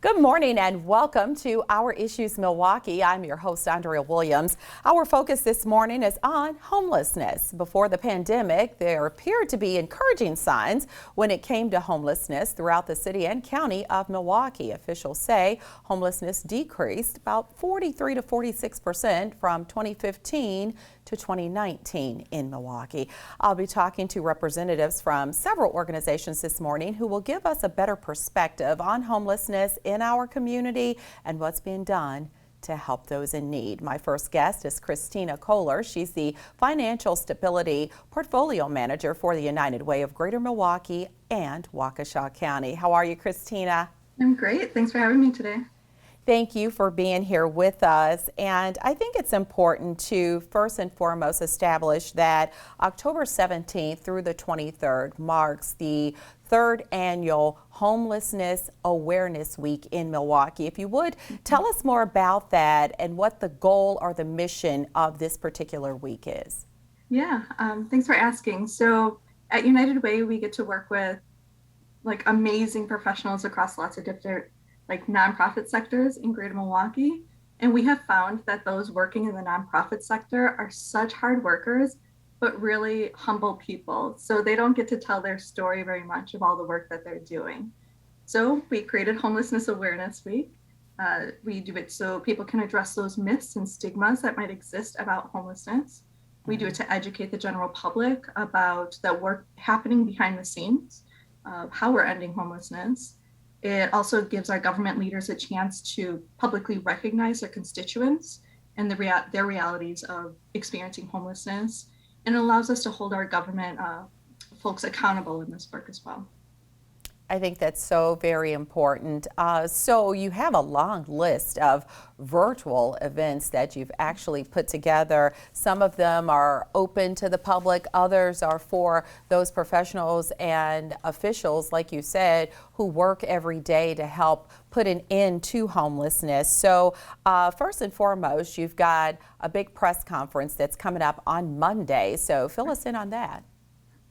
Good morning and welcome to Our Issues Milwaukee. I'm your host, Andrea Williams. Our focus this morning is on homelessness. Before the pandemic, there appeared to be encouraging signs when it came to homelessness throughout the city and county of Milwaukee. Officials say homelessness decreased about 43 to 46% from 2015 to 2019 in Milwaukee. I'll be talking to representatives from several organizations this morning who will give us a better perspective on homelessness in our community and what's being done to help those in need. My first guest is Kristina Kohler. She's the Financial Stability Portfolio Manager for the United Way of Greater Milwaukee and Waukesha County. How are you, Kristina? I'm great. Thanks for having me today. Thank you for being here with us. And I think it's important to first and foremost establish that October 17th through the 23rd marks the third annual Homelessness Awareness Week in Milwaukee. If you would, tell us more about that and what the goal or the mission of this particular week is. Yeah, thanks for asking. So at United Way, we get to work with amazing professionals across lots of different nonprofit sectors in Greater Milwaukee. And we have found that those working in the nonprofit sector are such hard workers, but really humble people. So they don't get to tell their story very much of all the work that they're doing. So we created Homelessness Awareness Week. We do it so people can address those myths and stigmas that might exist about homelessness. We do it to educate the general public about the work happening behind the scenes of how we're ending homelessness. It also gives our government leaders a chance to publicly recognize their constituents and their realities of experiencing homelessness. And it allows us to hold our government folks accountable in this work as well. I think that's so very important. So you have a long list of virtual events that you've actually put together. Some of them are open to the public. Others are for those professionals and officials, like you said, who work every day to help put an end to homelessness. So first and foremost, you've got a big press conference that's coming up on Monday. So fill us in on that.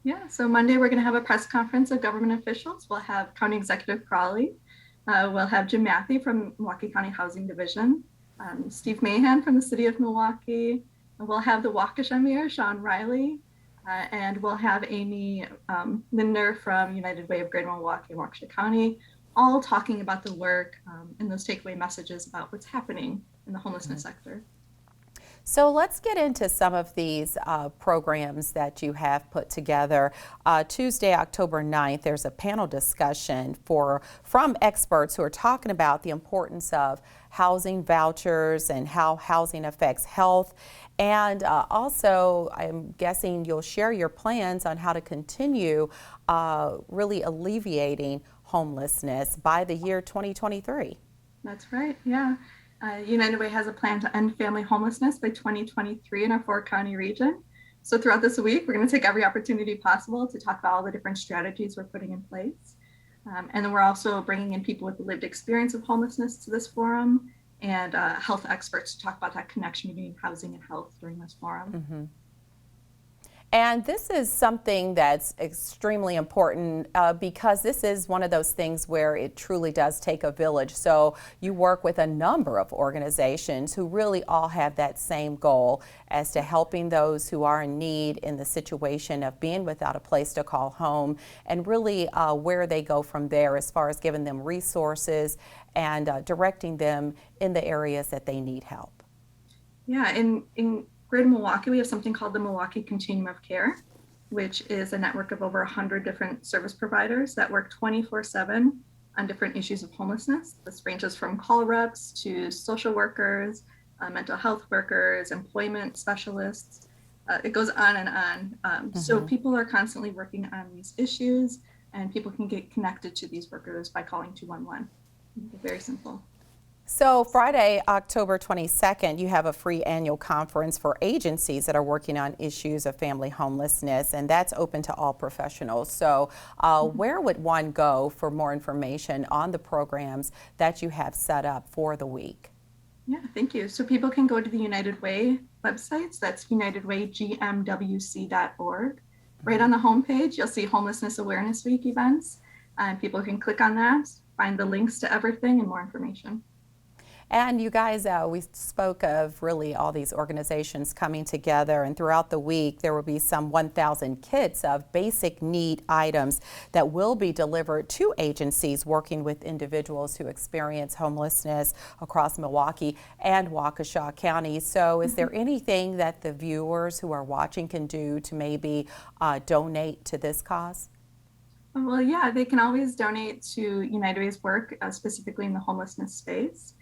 Yeah, so Monday we're going to have a press conference of government officials. We'll have County Executive Crawley. We'll have Jim Matthey from Milwaukee County Housing Division, Steve Mahan from the City of Milwaukee. We'll have the Waukesha Mayor, Sean Riley, and we'll have Amy Linder from United Way of Greater Milwaukee and Waukesha County, all talking about the work and those takeaway messages about what's happening in the homelessness sector. So let's get into some of these programs that you have put together. Tuesday, October 9th, there's a panel discussion from experts who are talking about the importance of housing vouchers and how housing affects health. And also, I'm guessing you'll share your plans on how to continue really alleviating homelessness by the year 2023. That's right, yeah. United Way has a plan to end family homelessness by 2023 in our 4-county region. So throughout this week, we're going to take every opportunity possible to talk about all the different strategies we're putting in place. And then we're also bringing in people with the lived experience of homelessness to this forum and health experts to talk about that connection between housing and health during this forum. Mm-hmm. And this is something that's extremely important because this is one of those things where it truly does take a village. So you work with a number of organizations who really all have that same goal as to helping those who are in need in the situation of being without a place to call home, and really where they go from there as far as giving them resources and directing them in the areas that they need help. Yeah, in Greater Milwaukee, we have something called the Milwaukee Continuum of Care, which is a network of over 100 different service providers that work 24/7 on different issues of homelessness. This ranges from call reps to social workers, mental health workers, employment specialists. It goes on and on. So people are constantly working on these issues, and people can get connected to these workers by calling 211. Very simple. So Friday, October 22nd, you have a free annual conference for agencies that are working on issues of family homelessness, and that's open to all professionals. So where would one go for more information on the programs that you have set up for the week? Yeah, thank you. So people can go to the United Way websites. That's unitedwaygmwc.org. Right on the homepage, you'll see Homelessness Awareness Week events, and people can click on that. find the links to everything and more information. And you guys, we spoke of really all these organizations coming together, and throughout the week there will be some 1,000 kits of basic need items that will be delivered to agencies working with individuals who experience homelessness across Milwaukee and Waukesha County. So is there anything that the viewers who are watching can do to maybe donate to this cause? Well, yeah, they can always donate to United Way's work, specifically in the homelessness space.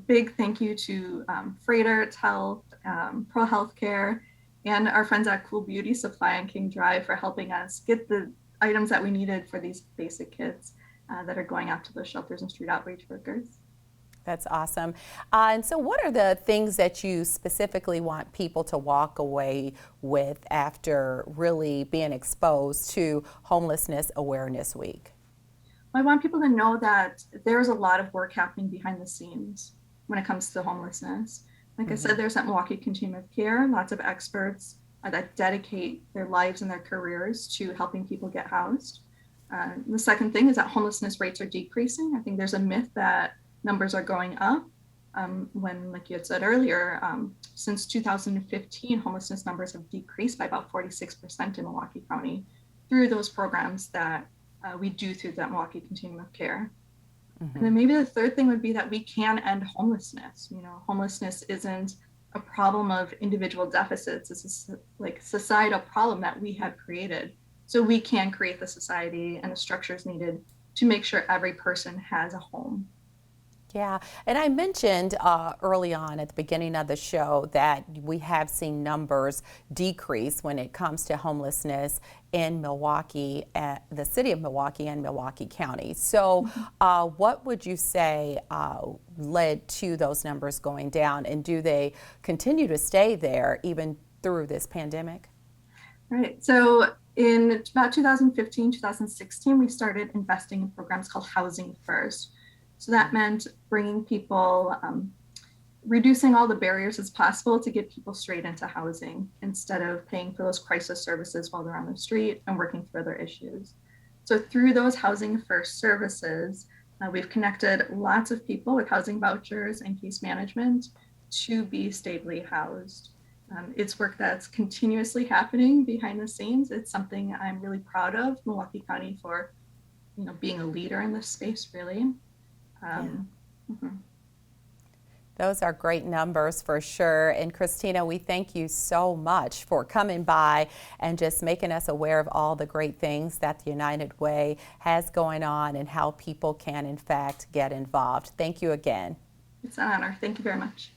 Big thank you to Freighter Health, Pro Healthcare, and our friends at Cool Beauty Supply on King Drive for helping us get the items that we needed for these basic kits that are going out to the shelters and street outreach workers. That's awesome. And so what are the things that you specifically want people to walk away with after really being exposed to Homelessness Awareness Week? I want people to know that there's a lot of work happening behind the scenes when it comes to homelessness. Like I said, there's that Milwaukee Continuum of Care, lots of experts that dedicate their lives and their careers to helping people get housed. The second thing is that homelessness rates are decreasing. I think there's a myth that numbers are going up when, like you had said earlier, since 2015, homelessness numbers have decreased by about 46% in Milwaukee County through those programs that we do through that Milwaukee Continuum of Care. And then maybe the third thing would be that we can end homelessness. You know, homelessness isn't a problem of individual deficits. It's a societal problem that we have created. So we can create the society and the structures needed to make sure every person has a home. Yeah, and I mentioned early on at the beginning of the show that we have seen numbers decrease when it comes to homelessness in Milwaukee, the city of Milwaukee and Milwaukee County. So what would you say led to those numbers going down, and do they continue to stay there even through this pandemic? Right, so in about 2015, 2016, we started investing in programs called Housing First. So that meant bringing people, reducing all the barriers as possible to get people straight into housing instead of paying for those crisis services while they're on the street and working through other issues. So through those Housing First services, we've connected lots of people with housing vouchers and case management to be stably housed. It's work that's continuously happening behind the scenes. It's something I'm really proud of Milwaukee County for, being a leader in this space, really. Those are great numbers for sure. And Christina, we thank you so much for coming by and just making us aware of all the great things that the United Way has going on and how people can in fact get involved. Thank you again. It's an honor. Thank you very much.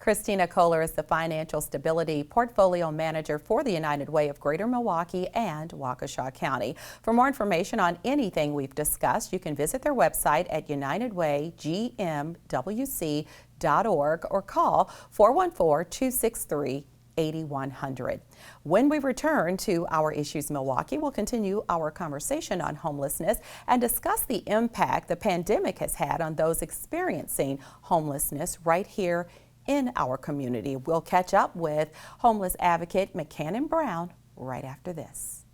Kristina Kohler is the Financial Stability Portfolio Manager for the United Way of Greater Milwaukee and Waukesha County. For more information on anything we've discussed, you can visit their website at unitedwaygmwc.org or call 414-263-8100. When we return to Our Issues Milwaukee, we'll continue our conversation on homelessness and discuss the impact the pandemic has had on those experiencing homelessness right here in our community. We'll catch up with homeless advocate McCannon Brown right after this.